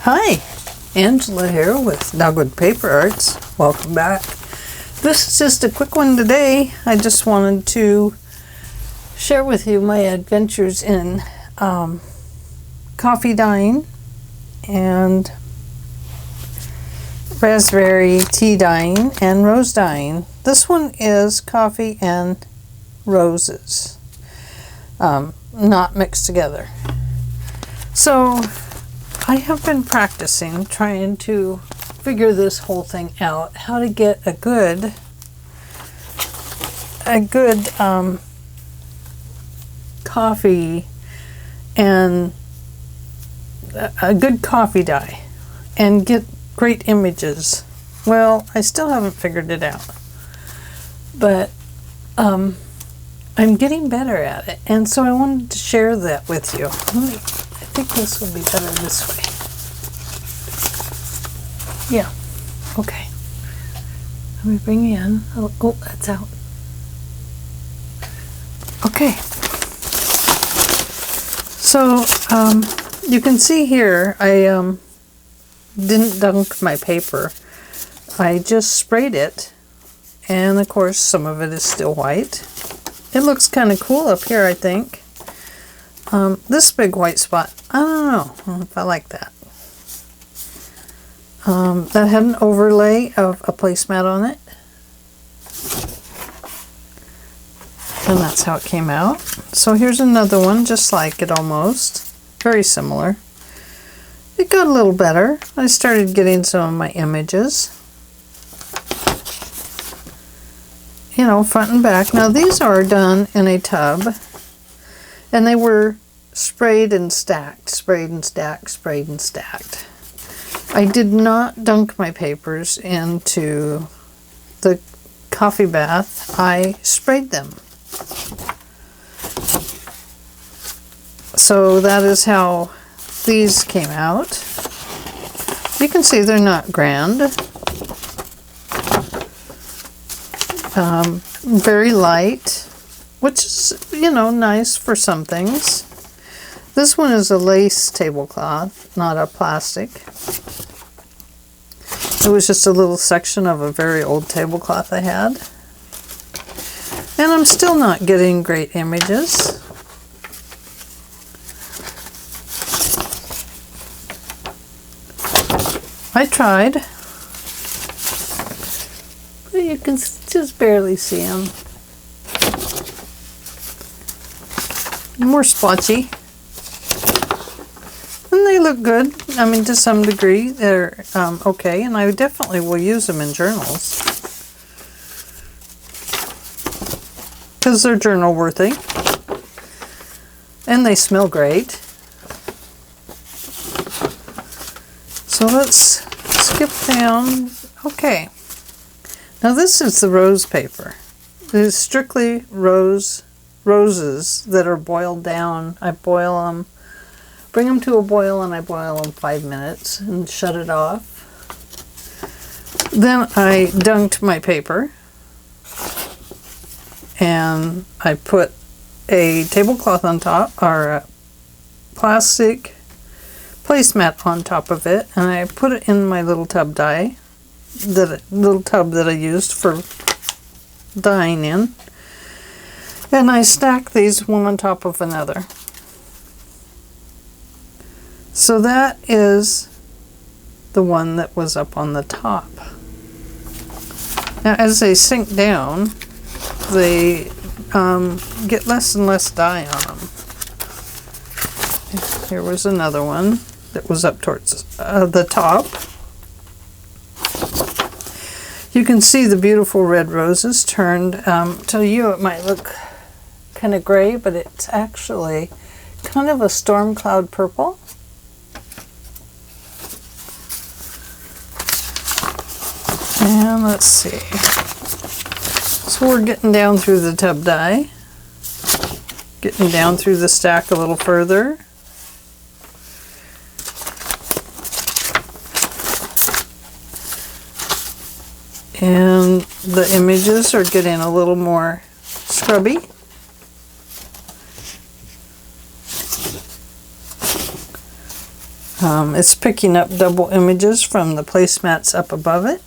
Hi, Angela here with Dogwood Paper Arts. Welcome back. This is just a quick one today. I just wanted to share with you my adventures in coffee dyeing and raspberry tea dyeing and rose dyeing. This one is coffee and roses, not mixed together. So I have been practicing trying to figure this whole thing out, how to get a good coffee and a good coffee dye and get great images. Well, I still haven't figured it out, but I'm getting better at it, and so I wanted to share that with you. I think this will be better this way. Yeah, okay. Let me bring you in. Oh, that's out. Okay. So, you can see here, I didn't dunk my paper. I just sprayed it, and of course some of it is still white. It looks kind of cool up here, I think. This big white spot, I don't know if I like that. That had an overlay of a placemat on it. And that's how it came out. So here's another one, just like it almost. Very similar. It got a little better. I started getting some of my images. You know, front and back. Now these are done in a tub. And they were sprayed and stacked, sprayed and stacked, sprayed and stacked. I did not dunk my papers into the coffee bath. I sprayed them. So that is how these came out. You can see they're not grand. Very light, which is, you know, nice for some things. This one is a lace tablecloth, not a plastic. It was just a little section of a very old tablecloth I had. And I'm still not getting great images. I tried, but you can just barely see them. More splotchy. And they look good. I mean, to some degree, they're okay, and I definitely will use them in journals. Because they're journal worthy. And they smell great. So let's skip down. Okay. Now this is the rose paper. It is strictly roses that are boiled down. I boil them, bring them to a boil, and I boil them 5 minutes and shut it off. Then I dunked my paper and I put a tablecloth on top, or a plastic placemat on top of it, and I put it in my little tub dye, little tub that I used for dyeing in. And I stack these one on top of another. So that is the one that was up on the top. Now as they sink down, they get less and less dye on them. Here was another one that was up towards the top. You can see the beautiful red roses turned, to you it might look kind of gray, but it's actually kind of a storm cloud purple. And let's see. So we're getting down through the tub dye, getting down through the stack a little further. And the images are getting a little more scrubby. It's picking up double images from the placemats up above it.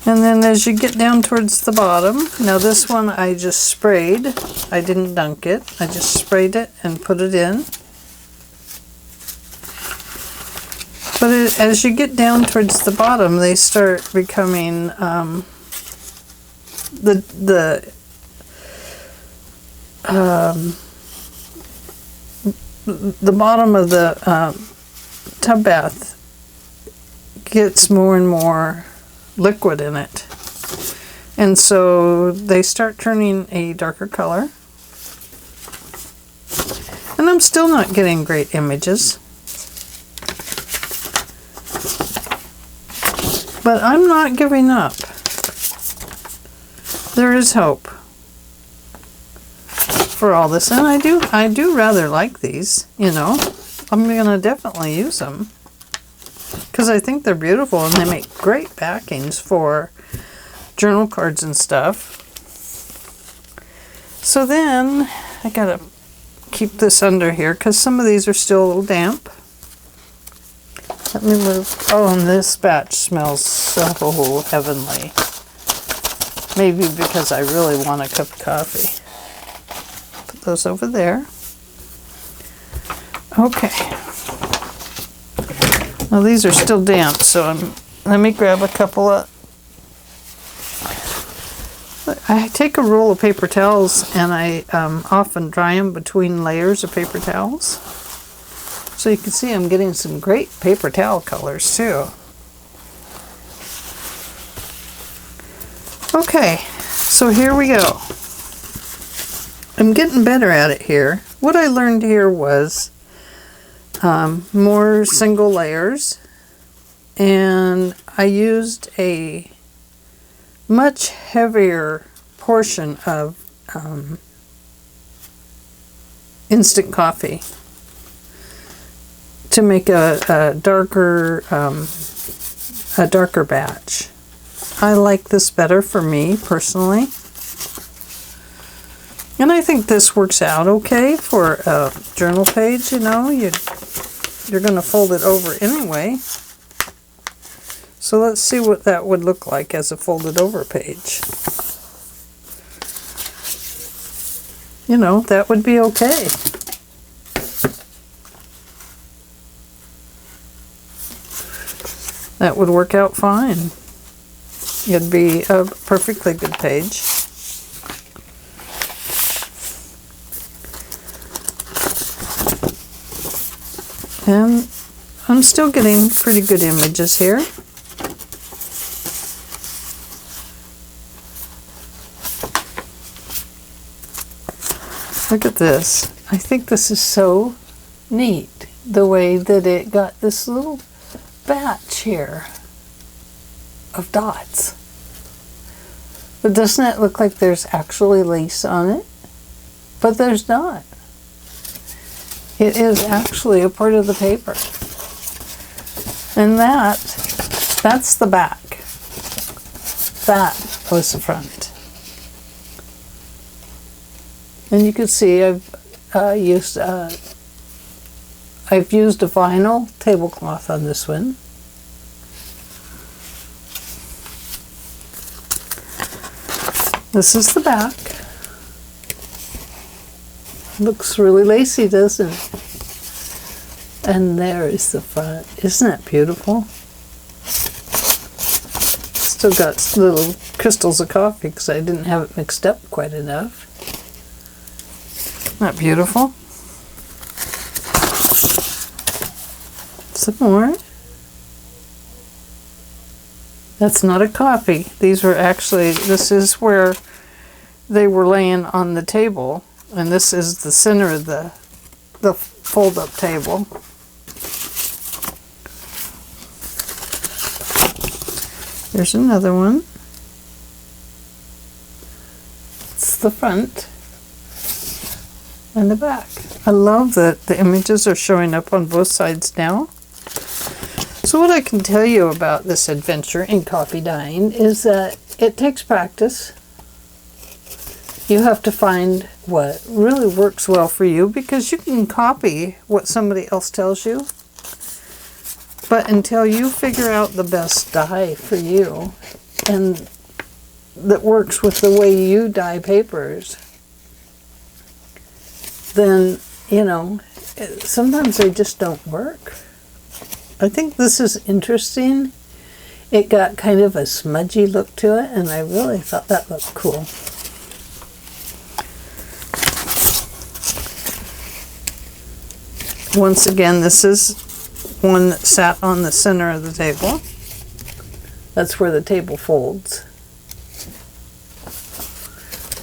And then as you get down towards the bottom, now this one I just sprayed. I didn't dunk it. I just sprayed it and put it in. But as you get down towards the bottom, they start becoming the bottom of the tub bath gets more and more liquid in it, and so they start turning a darker color, and I'm still not getting great images, but I'm not giving up. There is hope for all this, and I do rather like these, you know. I'm gonna definitely use them because I think they're beautiful and they make great backings for journal cards and stuff. So then I gotta keep this under here because some of these are still a little damp. Let me move. Oh, and this batch smells so heavenly. Maybe because I really want a cup of coffee. Put those over there. Okay. Now these are still damp, so let me grab a couple of... I take a roll of paper towels and I often dry them between layers of paper towels. So you can see I'm getting some great paper towel colors too. Okay, so here we go. I'm getting better at it here. What I learned here was more single layers, and I used a much heavier portion of instant coffee to make a darker batch. I like this better for me personally. And I think this works out okay for a journal page, you know. You're going to fold it over anyway. So let's see what that would look like as a folded over page. You know, that would be okay. That would work out fine. It'd be a perfectly good page. And I'm still getting pretty good images here. Look at this. I think this is so neat, the way that it got this little batch here of dots. But doesn't it look like there's actually lace on it? But there's not. It is actually a part of the paper. And that's the back. That was the front. And you can see I've used a vinyl tablecloth on this one. This is the back. Looks really lacy, doesn't it? And there is the front. Isn't that beautiful? Still got little crystals of coffee because I didn't have it mixed up quite enough. Isn't that beautiful? Some more. That's not a coffee. These were actually, this is where they were laying on the table. And this is the center of the fold-up table. There's another one. It's the front and the back. I love that the images are showing up on both sides now. So what I can tell you about this adventure in coffee dyeing is that it takes practice. You have to find what really works well for you, because you can copy what somebody else tells you. But until you figure out the best dye for you and that works with the way you dye papers, then, you know, sometimes they just don't work. I think this is interesting. It got kind of a smudgy look to it, and I really thought that looked cool. Once again, this is one that sat on the center of the table. That's where the table folds.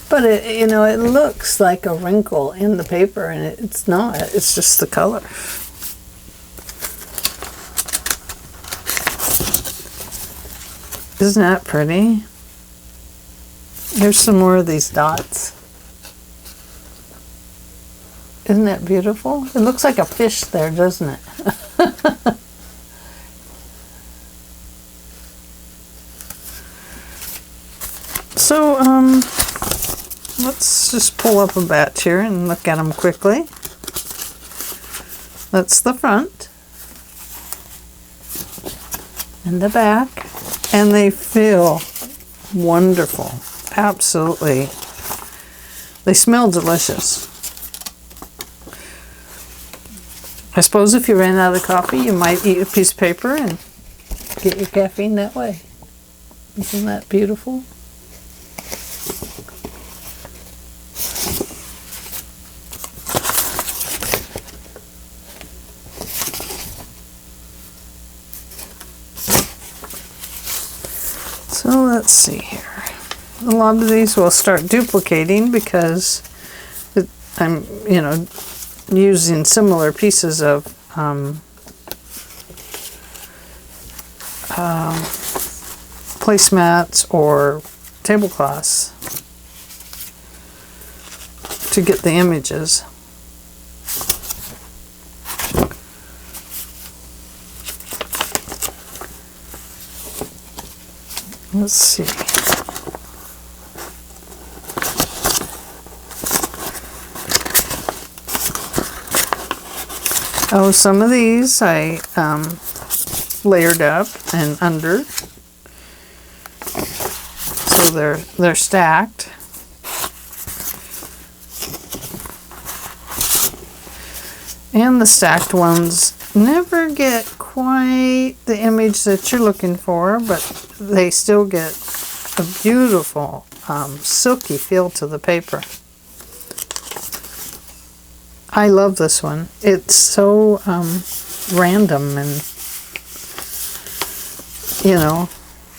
But it, you know, it looks like a wrinkle in the paper, and it's not. It's just the color. Isn't that pretty? Here's some more of these dots. Isn't that beautiful? It looks like a fish there, doesn't it? So, let's just pull up a batch here and look at them quickly. That's the front and the back, and they feel wonderful. Absolutely. They smell delicious. I suppose if you ran out of coffee, you might eat a piece of paper and get your caffeine that way. Isn't that beautiful? So let's see here. A lot of these will start duplicating because I'm, you know, using similar pieces of placemats or tablecloths to get the images. Let's see. Oh, some of these I layered up and under, so they're stacked. And the stacked ones never get quite the image that you're looking for, but they still get a beautiful silky feel to the paper. I love this one. It's so random, and you know,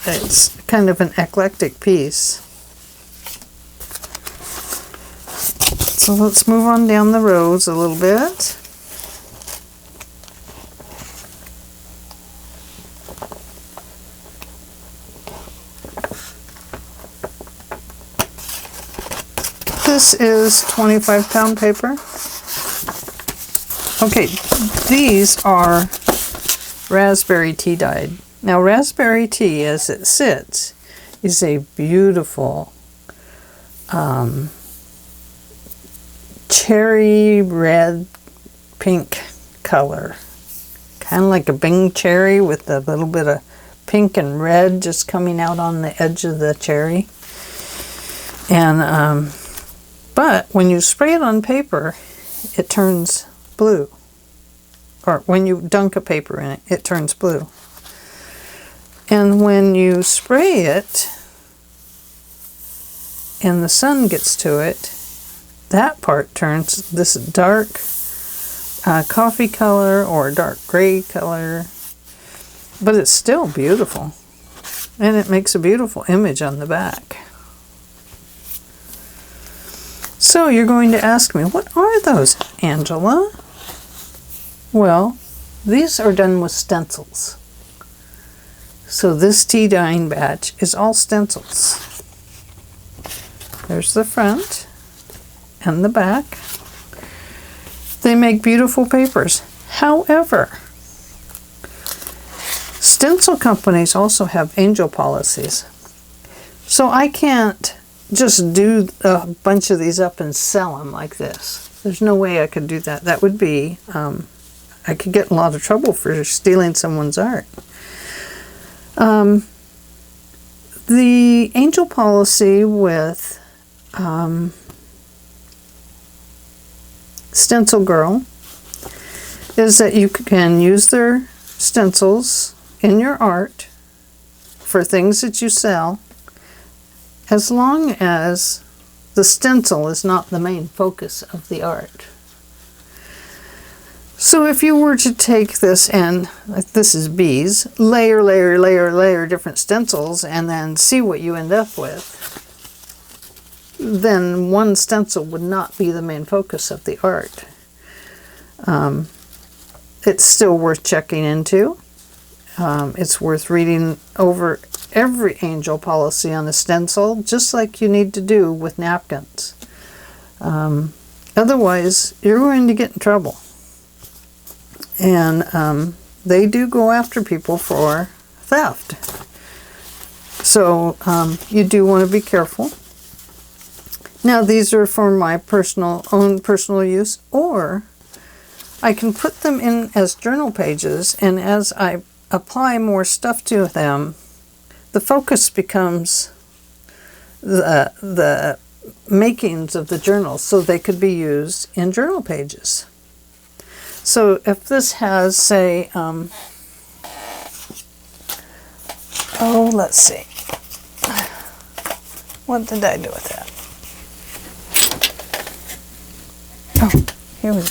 it's kind of an eclectic piece. So let's move on down the rows a little bit. This is 25-pound paper. Okay, these are raspberry tea dyed. Now, raspberry tea, as it sits, is a beautiful cherry red pink color. Kind of like a Bing cherry with a little bit of pink and red just coming out on the edge of the cherry. And but when you spray it on paper, it turns blue. Or when you dunk a paper in it, it turns blue. And when you spray it and the sun gets to it, that part turns this dark coffee color or dark gray color. But it's still beautiful. And it makes a beautiful image on the back. So you're going to ask me, what are those, Angela? Well, these are done with stencils. So this tea dyeing batch is all stencils. There's the front and the back. They make beautiful papers. However, stencil companies also have angel policies. So I can't just do a bunch of these up and sell them like this. There's no way I could do that. That would be, I could get in a lot of trouble for stealing someone's art. The angel policy with StencilGirl is that you can use their stencils in your art for things that you sell, as long as the stencil is not the main focus of the art. So if you were to take this and, like this is bees, layer different stencils and then see what you end up with, then one stencil would not be the main focus of the art. It's still worth checking into. It's worth reading over every angel policy on a stencil, just like you need to do with napkins. Otherwise, you're going to get in trouble. And they do go after people for theft. So you do want to be careful. Now these are for my own personal use, or I can put them in as journal pages, and as I apply more stuff to them, the focus becomes the makings of the journals, so they could be used in journal pages. So if this has, say, let's see. What did I do with that? Oh, here we go.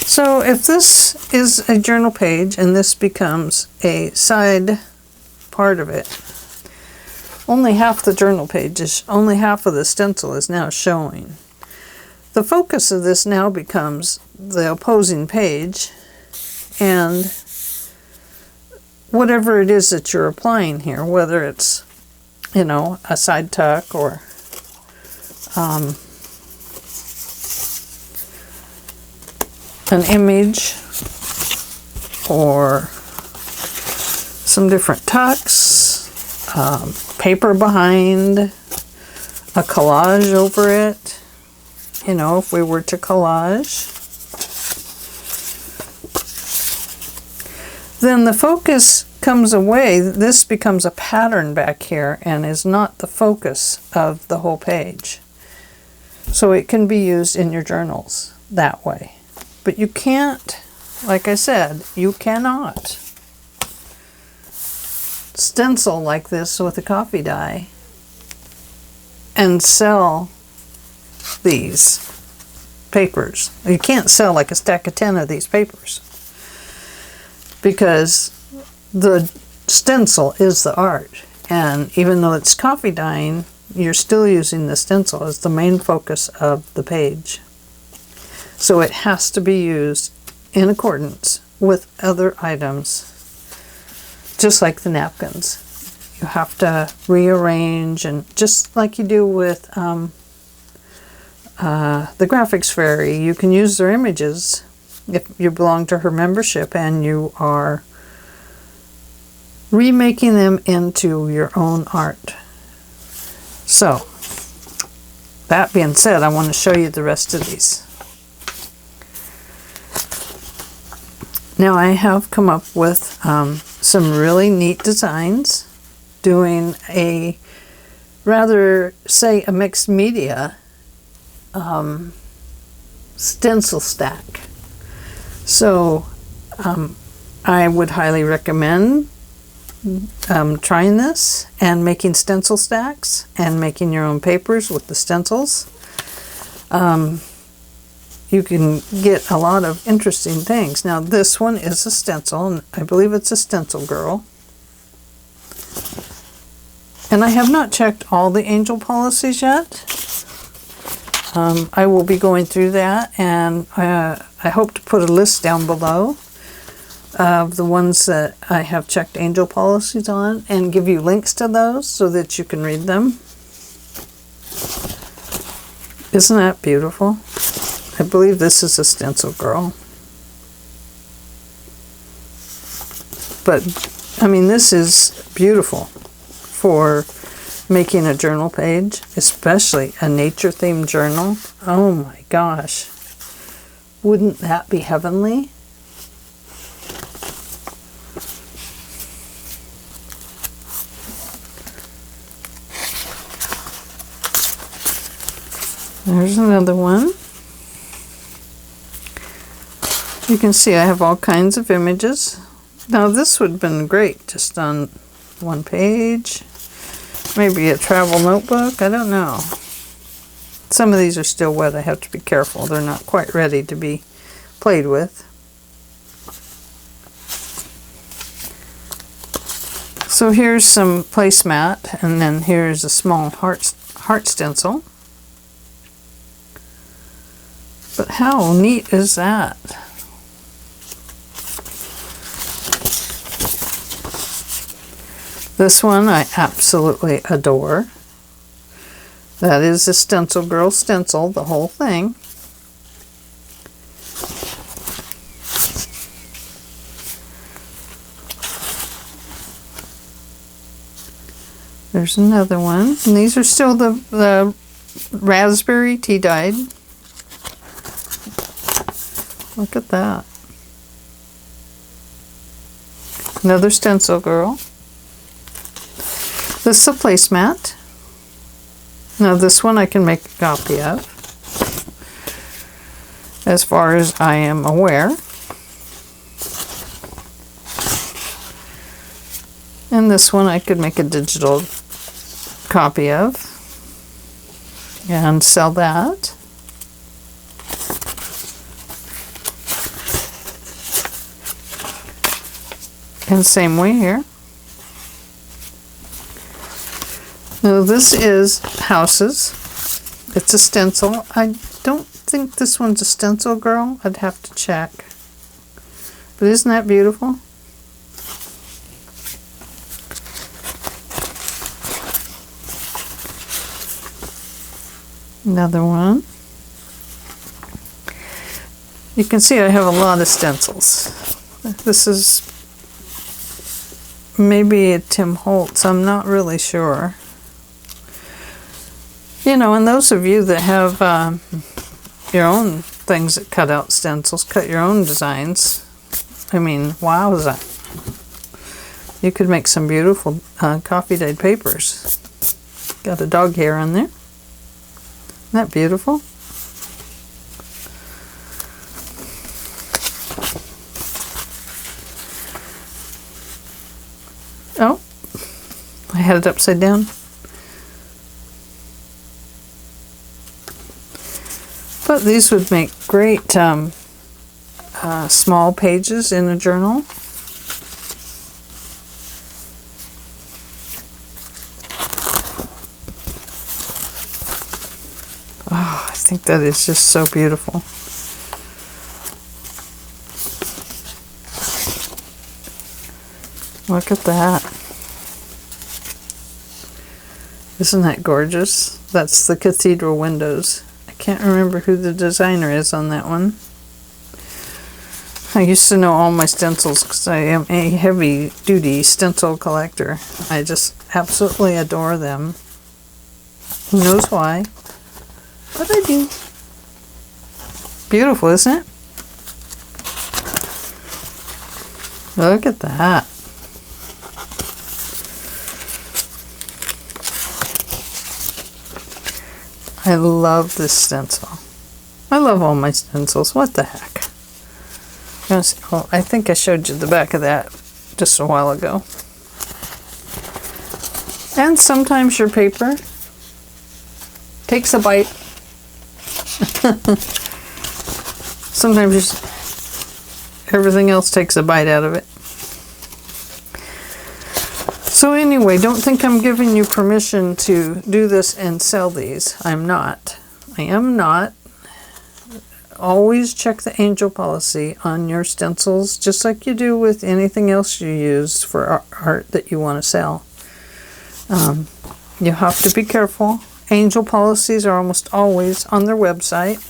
So if this is a journal page and this becomes a side part of it, only half the journal page only half of the stencil is now showing. The focus of this now becomes the opposing page and whatever it is that you're applying here, whether it's, a side tuck or an image or some different tucks, paper behind, a collage over it. If we were to collage, then the focus comes away. This becomes a pattern back here and is not the focus of the whole page. So it can be used in your journals that way. But you can't, like I said, you cannot stencil like this with a coffee dye and sell these papers. You can't sell like a stack of 10 of these papers, because the stencil is the art, and even though it's coffee dyeing, you're still using the stencil as the main focus of the page. So it has to be used in accordance with other items, just like the napkins. You have to rearrange, and just like you do with the graphics fairy, you can use their images if you belong to her membership and you are remaking them into your own art. So, that being said, I want to show you the rest of these. Now I have come up with some really neat designs, doing a rather, say, a mixed media stencil stack. So I would highly recommend trying this and making stencil stacks and making your own papers with the stencils. You can get a lot of interesting things. Now this one is a stencil, and I believe it's a StencilGirl. And I have not checked all the angel policies yet. I will be going through that, and I hope to put a list down below of the ones that I have checked angel policies on and give you links to those so that you can read them. Isn't that beautiful? I believe this is a StencilGirl. But, I mean, this is beautiful for making a journal page, especially a nature-themed journal. Oh my gosh. Wouldn't that be heavenly? There's another one. You can see I have all kinds of images. Now this would have been great just on one page. Maybe a travel notebook, I don't know. Some of these are still wet, I have to be careful. They're not quite ready to be played with. So here's some placemat, and then here's a small heart stencil. But how neat is that? This one I absolutely adore. That is a StencilGirl stencil, the whole thing. There's another one. And these are still the raspberry tea dyed. Look at that. Another StencilGirl. This is a placemat. Now this one I can make a copy of, as far as I am aware. And this one I could make a digital copy of and sell that. And same way here. Now this is houses. It's a stencil. I don't think this one's a StencilGirl. I'd have to check. But isn't that beautiful? Another one. You can see I have a lot of stencils. This is maybe a Tim Holtz. I'm not really sure. You know, and those of you that have your own things that cut out stencils, cut your own designs. I mean, wowza. You could make some beautiful coffee dyed papers. Got a dog hair on there. Isn't that beautiful? Oh, I had it upside down. But these would make great small pages in a journal. Oh, I think that is just so beautiful. Look at that. Isn't that gorgeous? That's the cathedral windows. I can't remember who the designer is on that one. I used to know all my stencils because I am a heavy-duty stencil collector. I just absolutely adore them. Who knows why? But I do. Beautiful, isn't it? Look at that. I love this stencil. I love all my stencils. What the heck? Oh, I think I showed you the back of that just a while ago. And sometimes your paper takes a bite. Sometimes just everything else takes a bite out of it. So anyway, don't think I'm giving you permission to do this and sell these. I'm not. I am not. Always check the angel policy on your stencils, just like you do with anything else you use for art that you want to sell. You have to be careful. Angel policies are almost always on their website.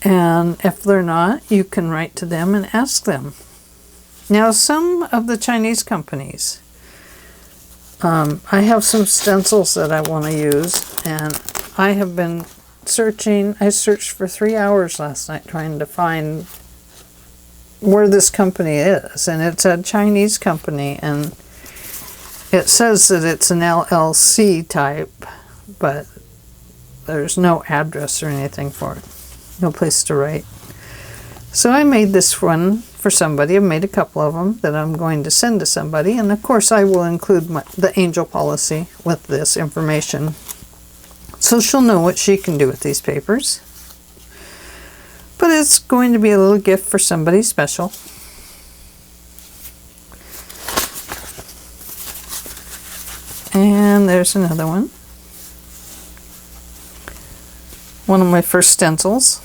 And if they're not, you can write to them and ask them. Now, some of the Chinese companies I have some stencils that I want to use, and I have been searching. I searched for 3 hours last night trying to find where this company is, and it's a Chinese company, and it says that it's an LLC type, but there's no address or anything for it. No place to write. So I made this one for somebody. I've made a couple of them that I'm going to send to somebody, and of course I will include the angel policy with this information, so she'll know what she can do with these papers. But it's going to be a little gift for somebody special. And there's another one. One of my first stencils.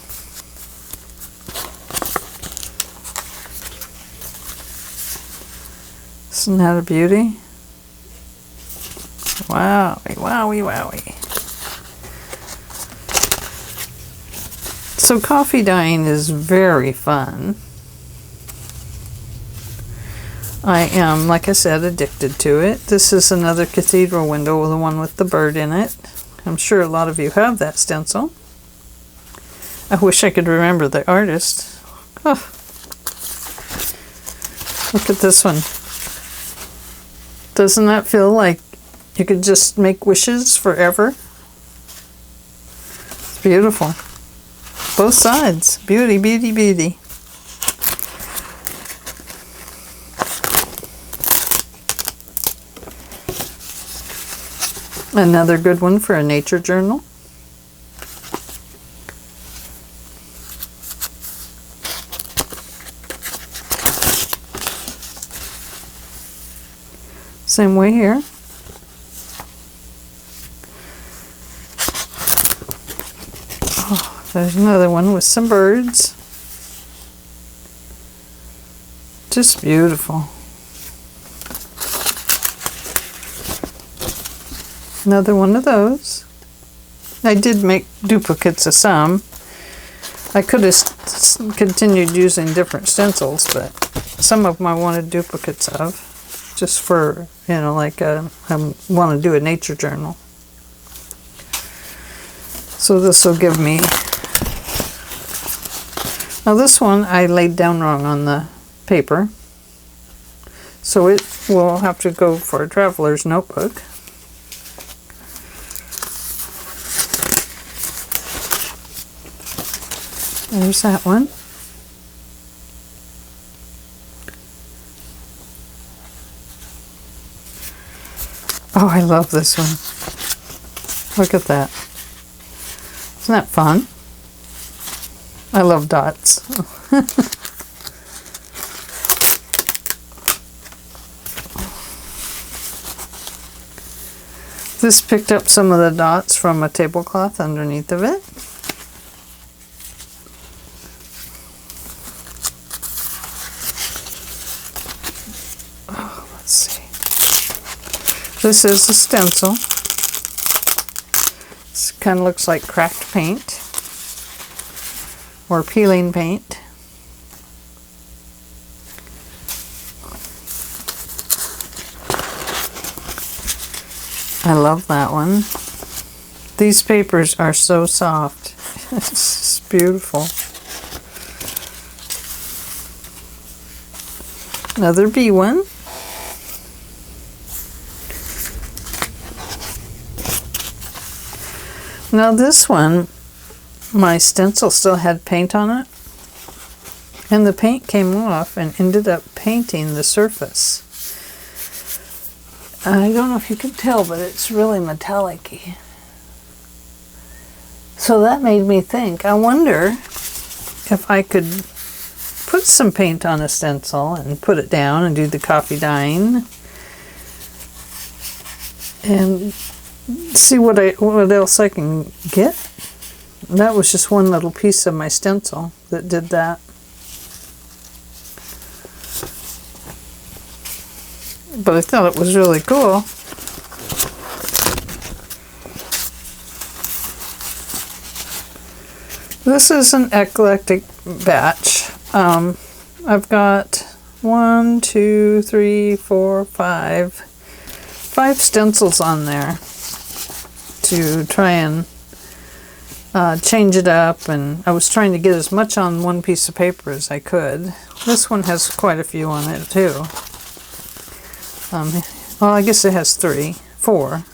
Isn't that a beauty? Wowie, wowie, wowie. So coffee dyeing is very fun. I am, like I said, addicted to it. This is another cathedral window, the one with the bird in it. I'm sure a lot of you have that stencil. I wish I could remember the artist. Oh. Look at this one. Doesn't that feel like you could just make wishes forever? It's beautiful. Both sides. Beauty, beauty, beauty. Another good one for a nature journal. Same way here. Oh, there's another one with some birds. Just beautiful. Another one of those. I did make duplicates of some. I could have continued using different stencils, but some of them I wanted duplicates of. Just for, you know, like I want to do a nature journal. So this will give me... Now this one I laid down wrong on the paper. So it will have to go for a traveler's notebook. There's that one. Oh, I love this one. Look at that. Isn't that fun? I love dots. This picked up some of the dots from a tablecloth underneath of it. This is a stencil. This kind of looks like cracked paint or peeling paint. I love that one. These papers are so soft. It's just beautiful. Another bee one. Now this one, my stencil still had paint on it, and the paint came off and ended up painting the surface. I don't know if you can tell, but it's really metallic-y. So that made me think, I wonder if I could put some paint on a stencil and put it down and do the coffee dyeing and see what else I can get. That was just one little piece of my stencil that did that. But I thought it was really cool. This is an eclectic batch. I've got 5 5 stencils on there to try and change it up, and I was trying to get as much on one piece of paper as I could. This one has quite a few on it too. Well, I guess it has 4.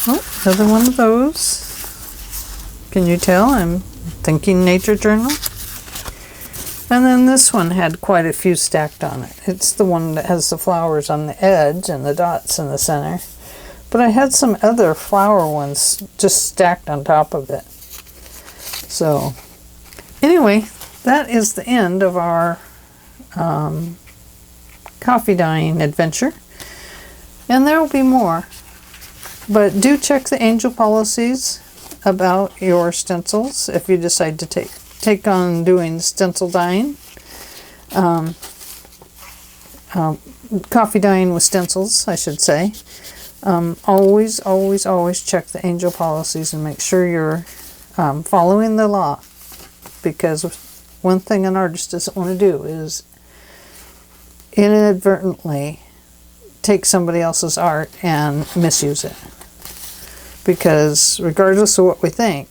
Oh, another one of those. Can you tell I'm thinking nature journal? And then this one had quite a few stacked on it. It's the one that has the flowers on the edge and the dots in the center. But I had some other flower ones just stacked on top of it. So anyway, that is the end of our coffee dyeing adventure. And there will be more. But do check the angel policies about your stencils if you decide to take on doing stencil dyeing. Coffee dyeing with stencils, I should say. Always check the angel policies and make sure you're following the law. Because one thing an artist doesn't want to do is inadvertently take somebody else's art and misuse it. Because regardless of what we think,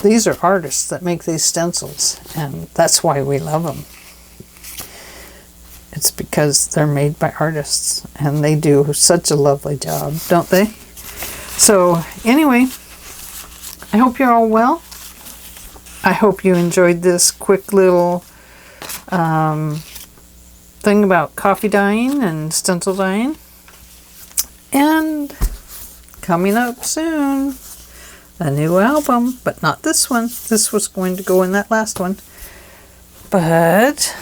these are artists that make these stencils, and that's why we love them. It's because they're made by artists, and they do such a lovely job, don't they? So anyway, I hope you're all well. I hope you enjoyed this quick little thing about coffee dyeing and stencil dyeing. And coming up soon, a new album, but not this one. This was going to go in that last one. But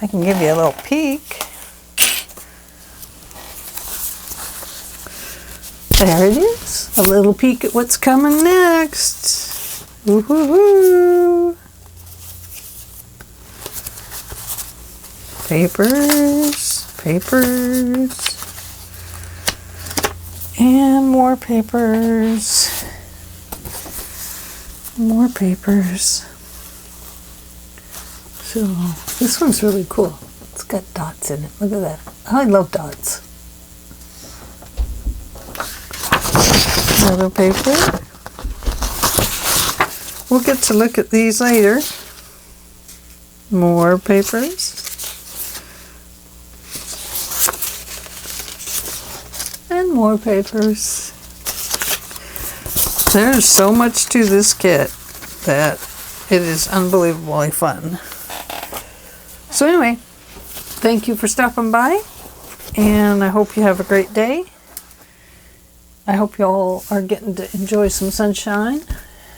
I can give you a little peek. There it is. A little peek at what's coming next. Woo-hoo-hoo. Papers. And more papers. So this one's really cool. It's got dots in it. Look at that. I love dots. Another paper. We'll get to look at these later. More papers. And more papers. There's so much to this kit that it is unbelievably fun. So anyway, thank you for stopping by, and I hope you have a great day. I hope you all are getting to enjoy some sunshine.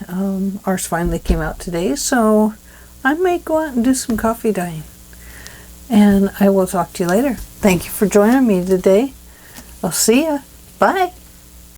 Ours finally came out today, so I may go out and do some coffee dyeing. And I will talk to you later. Thank you for joining me today. I'll see ya. Bye.